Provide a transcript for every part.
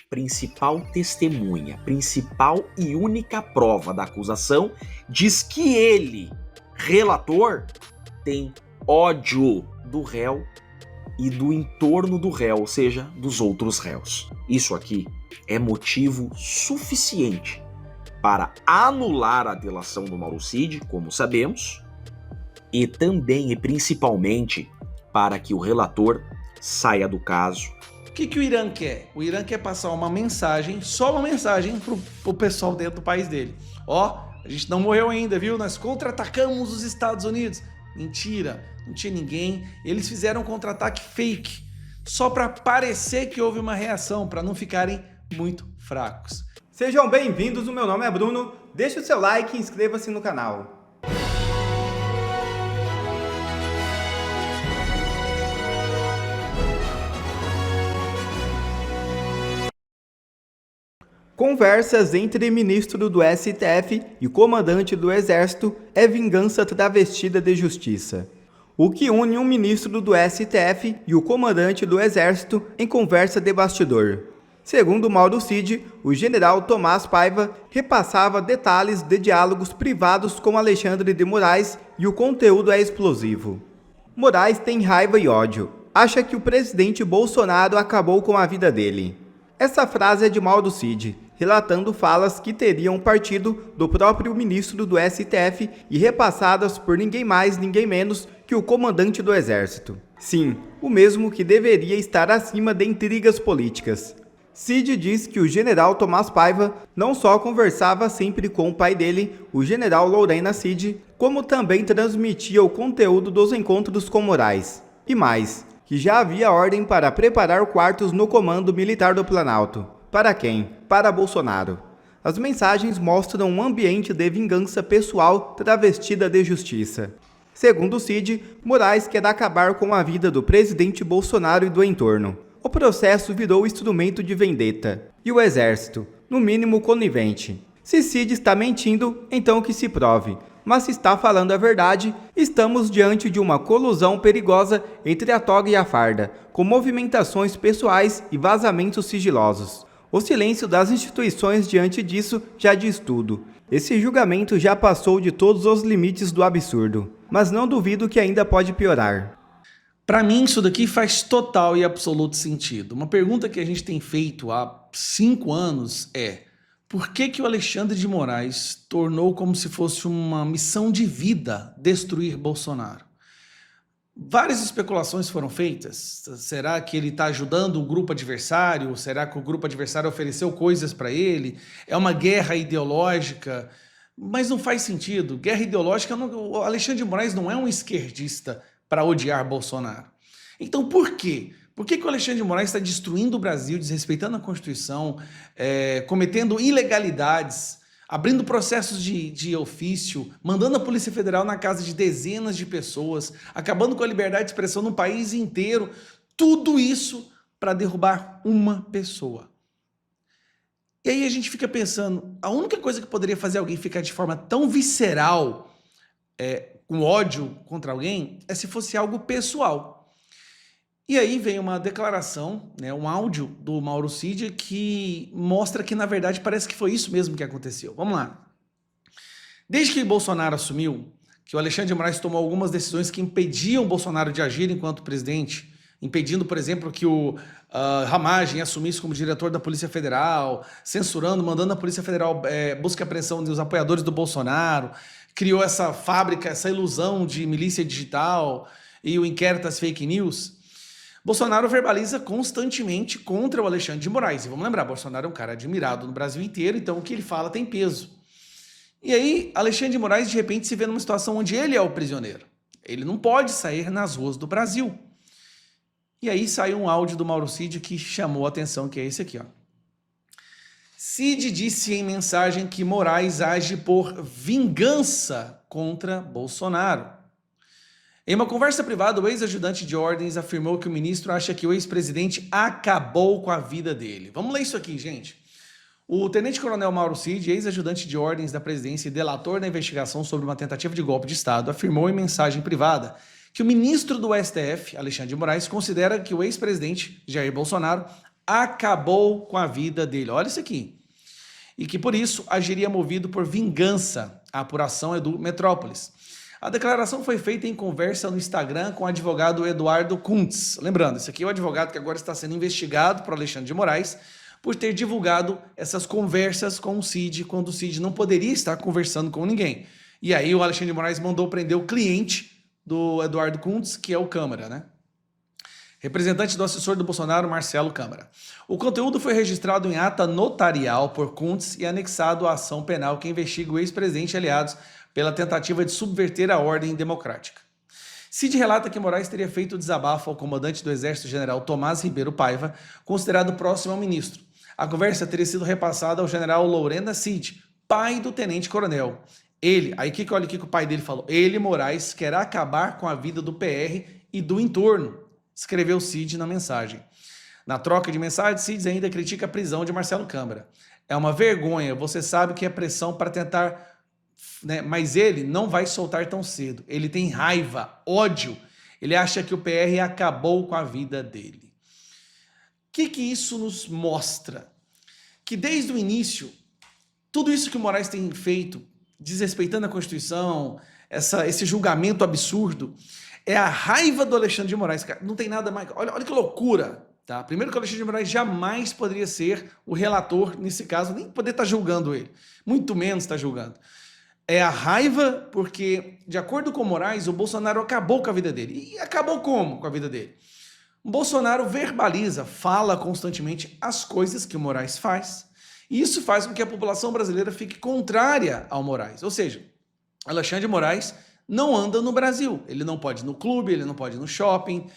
principal testemunha, principal e única prova da acusação, diz que ele, relator, tem ódio do réu e do entorno do réu, ou seja, dos outros réus. Isso aqui é motivo suficiente para anular a delação do Mauro Cid, como sabemos, e também e principalmente para que o relator saia do caso. O que o Irã quer? O Irã quer passar uma mensagem, só uma mensagem pro pessoal dentro do país dele. Ó, a gente não morreu ainda, viu? Nós contra-atacamos os Estados Unidos. Mentira, não tinha ninguém. Eles fizeram um contra-ataque fake, só para parecer que houve uma reação, para não ficarem muito fracos. Sejam bem-vindos, o meu nome é Bruno. Deixe o seu like e inscreva-se no canal. Conversas entre ministro do STF e comandante do Exército é vingança travestida de justiça. O que une um ministro do STF e o comandante do Exército em conversa de bastidor. Segundo Mauro Cid, o general Tomás Paiva repassava detalhes de diálogos privados com Alexandre de Moraes e o conteúdo é explosivo. Moraes tem raiva e ódio. Acha que o presidente Bolsonaro acabou com a vida dele. Essa frase é de Mauro Cid, relatando falas que teriam partido do próprio ministro do STF e repassadas por ninguém mais, ninguém menos que o comandante do Exército. Sim, o mesmo que deveria estar acima de intrigas políticas. Cid diz que o general Tomás Paiva não só conversava sempre com o pai dele, o general Lorena Cid, como também transmitia o conteúdo dos encontros com Moraes. E mais, que já havia ordem para preparar quartos no Comando Militar do Planalto. Para quem? Para Bolsonaro. As mensagens mostram um ambiente de vingança pessoal travestida de justiça. Segundo Cid, Moraes quer acabar com a vida do presidente Bolsonaro e do entorno. O processo virou instrumento de vendetta. E o Exército, no mínimo conivente. Se Cid está mentindo, então que se prove. Mas se está falando a verdade, estamos diante de uma colusão perigosa entre a toga e a farda, com movimentações pessoais e vazamentos sigilosos. O silêncio das instituições diante disso já diz tudo. Esse julgamento já passou de todos os limites do absurdo, mas não duvido que ainda pode piorar. Para mim, isso daqui faz total e absoluto sentido. Uma pergunta que a gente tem feito há 5 anos é: por que o Alexandre de Moraes tornou como se fosse uma missão de vida destruir Bolsonaro? Várias especulações foram feitas. Será que ele está ajudando o grupo adversário? Será que o grupo adversário ofereceu coisas para ele? É uma guerra ideológica? Mas não faz sentido. Guerra ideológica, o Alexandre de Moraes não é um esquerdista para odiar Bolsonaro. Então por quê? Por que o Alexandre de Moraes está destruindo o Brasil, desrespeitando a Constituição, cometendo ilegalidades, abrindo processos de ofício, mandando a Polícia Federal na casa de dezenas de pessoas, acabando com a liberdade de expressão no país inteiro, tudo isso para derrubar uma pessoa. E aí a gente fica pensando, a única coisa que poderia fazer alguém ficar de forma tão visceral, com ódio contra alguém, é se fosse algo pessoal. E aí vem uma declaração, um áudio do Mauro Cid que mostra que, na verdade, parece que foi isso mesmo que aconteceu. Vamos lá. Desde que Bolsonaro assumiu, que o Alexandre de Moraes tomou algumas decisões que impediam Bolsonaro de agir enquanto presidente, impedindo, por exemplo, que o Ramagem assumisse como diretor da Polícia Federal, censurando, mandando a Polícia Federal buscar a apreensão dos apoiadores do Bolsonaro, criou essa fábrica, essa ilusão de milícia digital e o inquérito às fake news. Bolsonaro verbaliza constantemente contra o Alexandre de Moraes. E vamos lembrar, Bolsonaro é um cara admirado no Brasil inteiro, então o que ele fala tem peso. E aí, Alexandre de Moraes, de repente, se vê numa situação onde ele é o prisioneiro. Ele não pode sair nas ruas do Brasil. E aí sai um áudio do Mauro Cid que chamou a atenção, que é esse aqui, ó. Cid disse em mensagem que Moraes age por vingança contra Bolsonaro. Em uma conversa privada, o ex-ajudante de ordens afirmou que o ministro acha que o ex-presidente acabou com a vida dele. Vamos ler isso aqui, gente. O tenente-coronel Mauro Cid, ex-ajudante de ordens da presidência e delator na investigação sobre uma tentativa de golpe de Estado, afirmou em mensagem privada que o ministro do STF, Alexandre de Moraes, considera que o ex-presidente Jair Bolsonaro acabou com a vida dele. Olha isso aqui. E que por isso agiria movido por vingança. A apuração é do Metrópolis. A declaração foi feita em conversa no Instagram com o advogado Eduardo Kuntz. Lembrando, esse aqui é o advogado que agora está sendo investigado por Alexandre de Moraes por ter divulgado essas conversas com o Cid, quando o Cid não poderia estar conversando com ninguém. E aí o Alexandre de Moraes mandou prender o cliente do Eduardo Kuntz, que é o Câmara, né? Representante do assessor do Bolsonaro, Marcelo Câmara. O conteúdo foi registrado em ata notarial por Kuntz e anexado à ação penal que investiga o ex-presidente e aliados pela tentativa de subverter a ordem democrática. Cid relata que Moraes teria feito desabafo ao comandante do Exército General Tomás Ribeiro Paiva, considerado próximo ao ministro. A conversa teria sido repassada ao general Lorena Cid, pai do tenente-coronel. Olha o que o pai dele falou. Ele, Moraes, quer acabar com a vida do PR e do entorno, escreveu Cid na mensagem. Na troca de mensagens, Cid ainda critica a prisão de Marcelo Câmara. É uma vergonha, você sabe que é pressão para tentar, né, mas ele não vai soltar tão cedo. Ele tem raiva, ódio. Ele acha que o PR acabou com a vida dele. O que isso nos mostra? Que desde o início, tudo isso que o Moraes tem feito, desrespeitando a Constituição, esse julgamento absurdo, é a raiva do Alexandre de Moraes. Cara, não tem nada mais... Olha que loucura, tá? Primeiro que o Alexandre de Moraes jamais poderia ser o relator nesse caso, nem poder estar julgando ele. Muito menos estar julgando. É a raiva porque, de acordo com o Moraes, o Bolsonaro acabou com a vida dele. E acabou como com a vida dele? O Bolsonaro verbaliza, fala constantemente as coisas que o Moraes faz. E isso faz com que a população brasileira fique contrária ao Moraes. Ou seja, Alexandre de Moraes não anda no Brasil. Ele não pode ir no clube, ele não pode ir no shopping.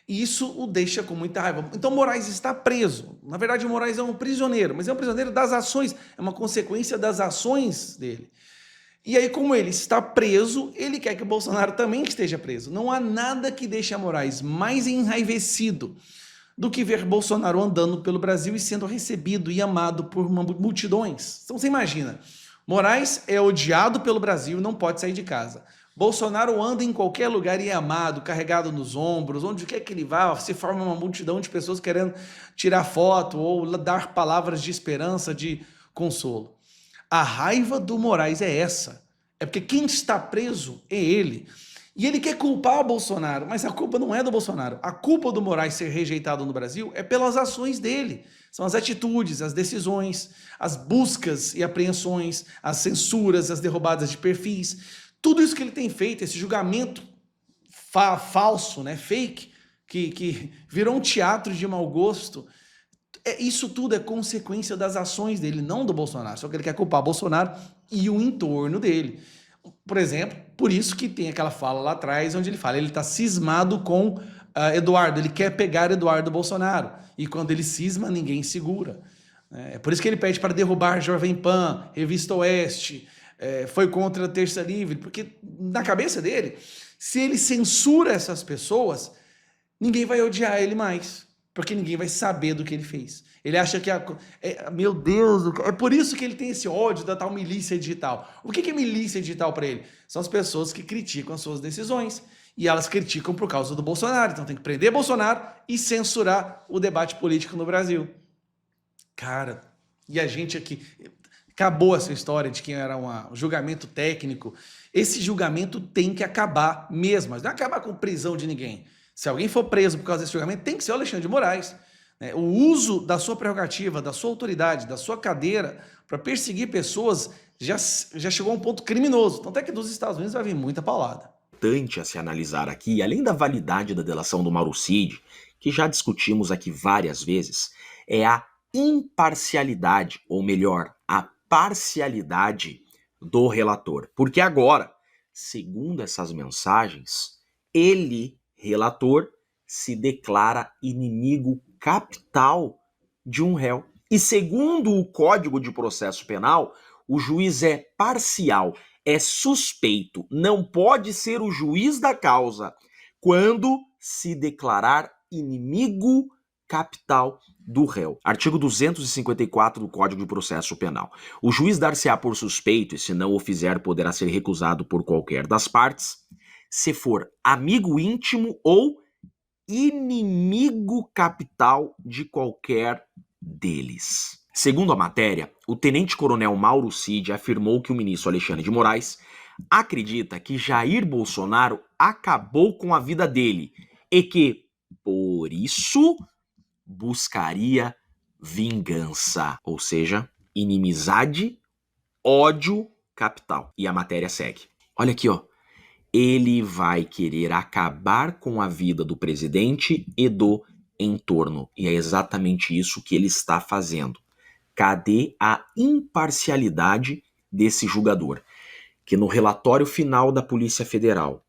E isso o deixa com muita raiva. Então Moraes está preso. Na verdade, o Moraes é um prisioneiro, mas é um prisioneiro das ações. É uma consequência das ações dele. E aí, como ele está preso, ele quer que o Bolsonaro também esteja preso. Não há nada que deixe a Moraes mais enraivecido do que ver Bolsonaro andando pelo Brasil e sendo recebido e amado por multidões. Então você imagina, Moraes é odiado pelo Brasil e não pode sair de casa. Bolsonaro anda em qualquer lugar e é amado, carregado nos ombros, onde quer que ele vá, se forma uma multidão de pessoas querendo tirar foto ou dar palavras de esperança, de consolo. A raiva do Moraes é essa. É porque quem está preso é ele. E ele quer culpar o Bolsonaro, mas a culpa não é do Bolsonaro. A culpa do Moraes ser rejeitado no Brasil é pelas ações dele. São as atitudes, as decisões, as buscas e apreensões, as censuras, as derrubadas de perfis. Tudo isso que ele tem feito, esse julgamento falso, né, fake, que virou um teatro de mau gosto, isso tudo é consequência das ações dele, não do Bolsonaro. Só que ele quer culpar o Bolsonaro e o entorno dele. Por exemplo, por isso que tem aquela fala lá atrás, onde ele fala, ele está cismado com Eduardo, ele quer pegar Eduardo Bolsonaro. E quando ele cisma, ninguém segura. É por isso que ele pede para derrubar Jovem Pan, Revista Oeste, foi contra a Terça Livre, porque na cabeça dele, se ele censura essas pessoas, ninguém vai odiar ele mais. Porque ninguém vai saber do que ele fez. Ele acha que... meu Deus, é por isso que ele tem esse ódio da tal milícia digital. O que é milícia digital para ele? São as pessoas que criticam as suas decisões. E elas criticam por causa do Bolsonaro. Então tem que prender Bolsonaro e censurar o debate político no Brasil. Cara, e a gente aqui... Acabou essa história de que era um julgamento técnico. Esse julgamento tem que acabar mesmo. Mas não é acabar com prisão de ninguém. Se alguém for preso por causa desse julgamento, tem que ser o Alexandre de Moraes. O uso da sua prerrogativa, da sua autoridade, da sua cadeira para perseguir pessoas já chegou a um ponto criminoso. Tanto é que dos Estados Unidos vai vir muita paulada. Importante a se analisar aqui, além da validade da delação do Mauro Cid, que já discutimos aqui várias vezes, é a imparcialidade, ou melhor, a parcialidade do relator. Porque agora, segundo essas mensagens, ele, relator, se declara inimigo capital de um réu. E segundo o Código de Processo Penal, o juiz é parcial, é suspeito, não pode ser o juiz da causa quando se declarar inimigo capital do réu. Artigo 254 do Código de Processo Penal. O juiz dar-se-á por suspeito e, se não o fizer, poderá ser recusado por qualquer das partes, se for amigo íntimo ou inimigo capital de qualquer deles. Segundo a matéria, o tenente-coronel Mauro Cid afirmou que o ministro Alexandre de Moraes acredita que Jair Bolsonaro acabou com a vida dele e que, por isso, buscaria vingança, ou seja, inimizade, ódio capital. E a matéria segue. Olha aqui, ó. Ele vai querer acabar com a vida do presidente e do entorno. E é exatamente isso que ele está fazendo. Cadê a imparcialidade desse julgador? Que no relatório final da Polícia Federal,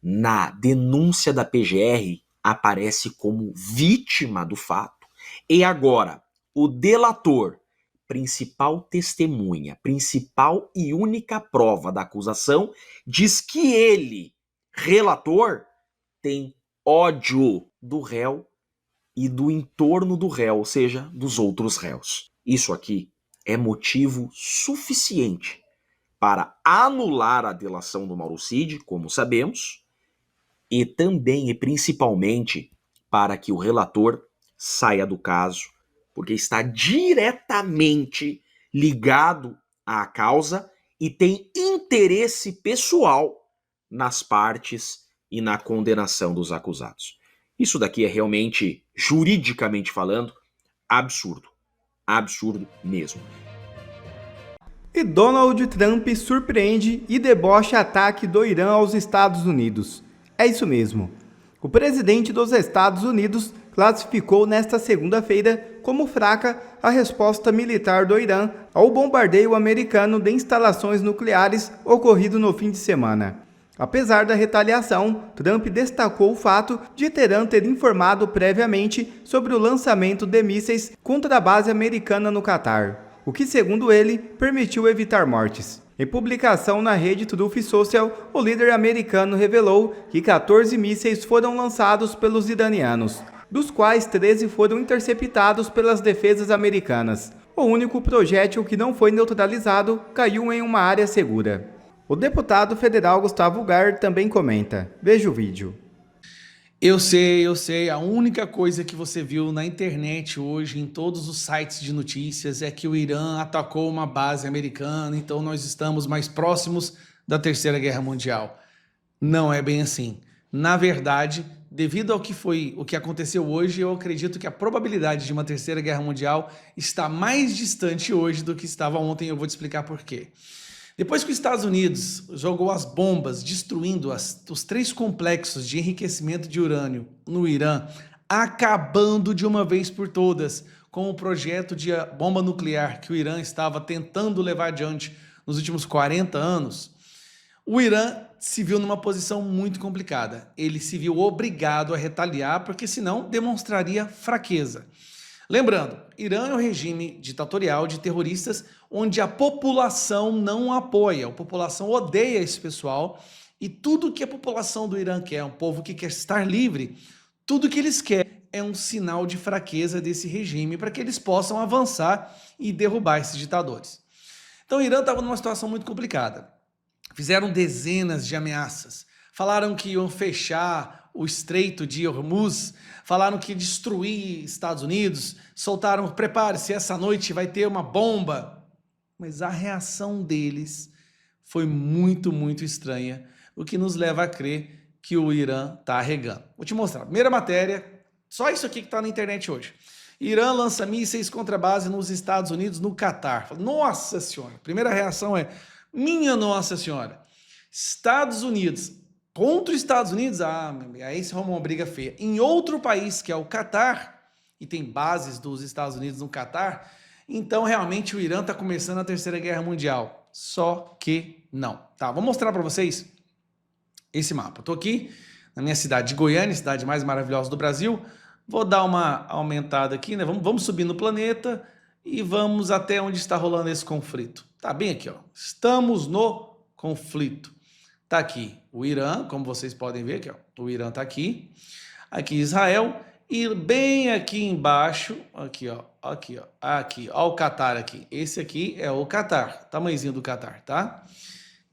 na denúncia da PGR, aparece como vítima do fato. E agora, o delator, principal testemunha, principal e única prova da acusação, diz que ele, relator, tem ódio do réu e do entorno do réu, ou seja, dos outros réus. Isso aqui é motivo suficiente para anular a delação do Mauro Cid, como sabemos, e também e principalmente para que o relator saia do caso, porque está diretamente ligado à causa e tem interesse pessoal nas partes e na condenação dos acusados. Isso daqui é realmente, juridicamente falando, absurdo. Absurdo mesmo. E Donald Trump surpreende e debocha ataque do Irã aos Estados Unidos. É isso mesmo. O presidente dos Estados Unidos classificou nesta segunda-feira como fraca a resposta militar do Irã ao bombardeio americano de instalações nucleares ocorrido no fim de semana. Apesar da retaliação, Trump destacou o fato de Teherã ter informado previamente sobre o lançamento de mísseis contra a base americana no Catar, o que, segundo ele, permitiu evitar mortes. Em publicação na rede Truth Social, o líder americano revelou que 14 mísseis foram lançados pelos iranianos, dos quais 13 foram interceptados pelas defesas americanas. O único projétil que não foi neutralizado caiu em uma área segura. O deputado federal Gustavo Gar também comenta. Veja o vídeo. Eu sei. A única coisa que você viu na internet hoje, em todos os sites de notícias, é que o Irã atacou uma base americana, então nós estamos mais próximos da Terceira Guerra Mundial. Não é bem assim. Na verdade, devido ao que aconteceu hoje, eu acredito que a probabilidade de uma Terceira Guerra Mundial está mais distante hoje do que estava ontem. Eu vou te explicar por quê. Depois que os Estados Unidos jogou as bombas, destruindo os 3 complexos de enriquecimento de urânio no Irã, acabando de uma vez por todas com o projeto de bomba nuclear que o Irã estava tentando levar adiante nos últimos 40 anos, o Irã se viu numa posição muito complicada. Ele se viu obrigado a retaliar, porque senão demonstraria fraqueza. Lembrando, Irã é um regime ditatorial de terroristas onde a população não apoia, a população odeia esse pessoal e tudo que a população do Irã quer, um povo que quer estar livre, tudo que eles querem é um sinal de fraqueza desse regime para que eles possam avançar e derrubar esses ditadores. Então o Irã estava numa situação muito complicada. Fizeram dezenas de ameaças, falaram que iam fechar o Estreito de Hormuz, falaram que ia destruir Estados Unidos, soltaram, prepare-se, essa noite vai ter uma bomba. Mas a reação deles foi muito, muito estranha, o que nos leva a crer que o Irã está arregando. Vou te mostrar. Primeira matéria, só isso aqui que está na internet hoje. Irã lança mísseis contra base nos Estados Unidos, no Catar. Nossa Senhora! Primeira reação é, minha Nossa Senhora! Estados Unidos contra os Estados Unidos, aí se arruma uma briga feia. Em outro país, que é o Catar, e tem bases dos Estados Unidos no Catar, então realmente o Irã está começando a Terceira Guerra Mundial. Só que não. Tá, vou mostrar para vocês esse mapa. Estou aqui na minha cidade de Goiânia, cidade mais maravilhosa do Brasil. Vou dar uma aumentada aqui, né? Vamos subir no planeta e vamos até onde está rolando esse conflito. Tá bem aqui, ó. Estamos no conflito. Tá aqui o Irã, como vocês podem ver aqui, ó. O Irã tá aqui. Aqui Israel e bem aqui embaixo, aqui, ó, ó o Catar aqui. Esse aqui é o Catar, tamanhozinho do Catar, tá?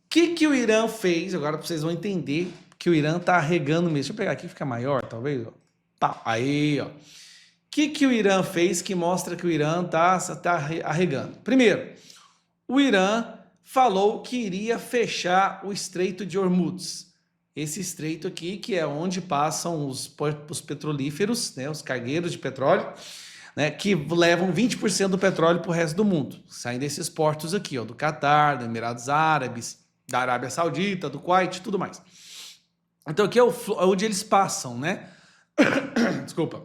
O que o Irã fez? Agora vocês vão entender que o Irã tá arregando mesmo. Deixa eu pegar aqui, fica maior, talvez, ó. Pá, aí, ó. O que o Irã fez que mostra que o Irã tá arregando? Primeiro, o Irã falou que iria fechar o Estreito de Hormuz. Esse estreito aqui, que é onde passam os petrolíferos, né, os cargueiros de petróleo, né, que levam 20% do petróleo para o resto do mundo. Saem desses portos aqui, ó, do Catar, dos Emirados Árabes, da Arábia Saudita, do Kuwait e tudo mais. Então aqui é onde eles passam, né? Desculpa.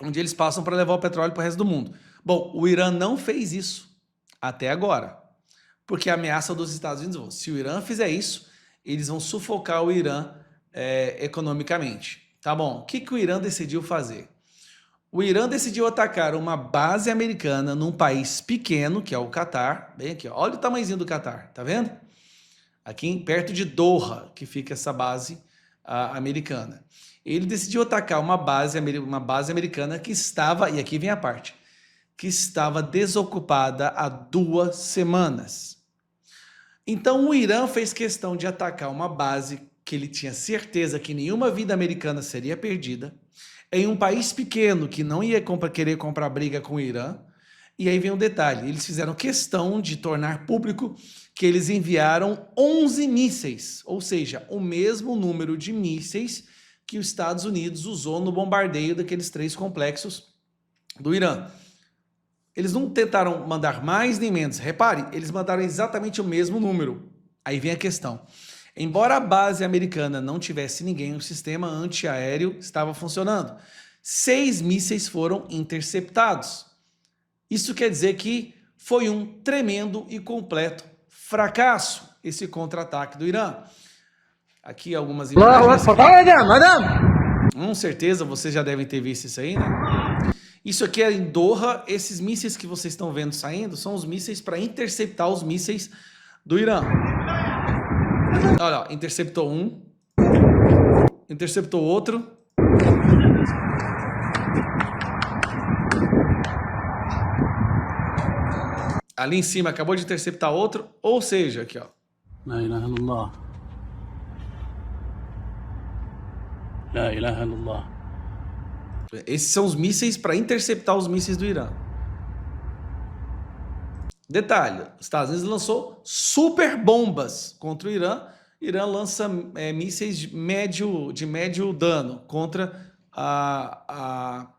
Onde eles passam para levar o petróleo para o resto do mundo. Bom, o Irã não fez isso até agora, porque a ameaça dos Estados Unidos, se o Irã fizer isso, eles vão sufocar o Irã economicamente. Tá bom, o que o Irã decidiu fazer? O Irã decidiu atacar uma base americana num país pequeno, que é o Catar, bem aqui, ó. Olha o tamanhozinho do Catar, tá vendo? Aqui perto de Doha, que fica essa base americana. Ele decidiu atacar uma base americana que estava, e aqui vem a parte, que estava desocupada há 2 semanas. Então o Irã fez questão de atacar uma base que ele tinha certeza que nenhuma vida americana seria perdida, em um país pequeno que não ia querer comprar briga com o Irã. E aí vem um detalhe, eles fizeram questão de tornar público que eles enviaram 11 mísseis, ou seja, o mesmo número de mísseis que os Estados Unidos usou no bombardeio daqueles 3 complexos do Irã. Eles não tentaram mandar mais nem menos. Repare, eles mandaram exatamente o mesmo número. Aí vem a questão. Embora a base americana não tivesse ninguém, o sistema antiaéreo estava funcionando. 6 mísseis foram interceptados. Isso quer dizer que foi um tremendo e completo fracasso esse contra-ataque do Irã. Aqui algumas imagens. Com certeza vocês já devem ter visto isso aí, né? Isso aqui é em Doha. Esses mísseis que vocês estão vendo saindo são os mísseis para interceptar os mísseis do Irã. Olha, ó, interceptou um, interceptou outro. Ali em cima acabou de interceptar outro, ou seja, aqui, ó. La ilaha illallah. La ilaha illallah. Esses são os mísseis para interceptar os mísseis do Irã. Detalhe, os Estados Unidos lançou super bombas contra o Irã. Irã lança mísseis de médio dano contra a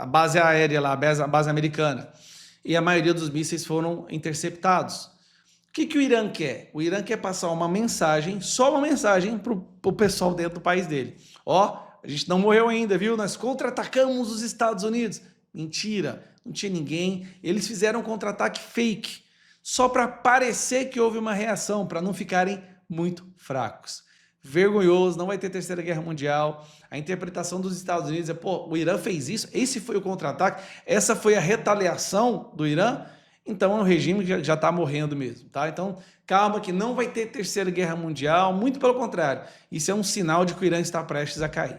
base aérea lá, a base americana. E a maioria dos mísseis foram interceptados. O que o Irã quer? O Irã quer passar uma mensagem, só uma mensagem para o pessoal dentro do país dele. Ó, a gente não morreu ainda, viu? Nós contra-atacamos os Estados Unidos. Mentira, não tinha ninguém. Eles fizeram um contra-ataque fake, só para parecer que houve uma reação, para não ficarem muito fracos. Vergonhoso, não vai ter terceira guerra mundial. A interpretação dos Estados Unidos é, pô, o Irã fez isso, esse foi o contra-ataque, essa foi a retaliação do Irã, então é um regime que já está morrendo mesmo, tá? Então, calma que não vai ter terceira guerra mundial, muito pelo contrário. Isso é um sinal de que o Irã está prestes a cair.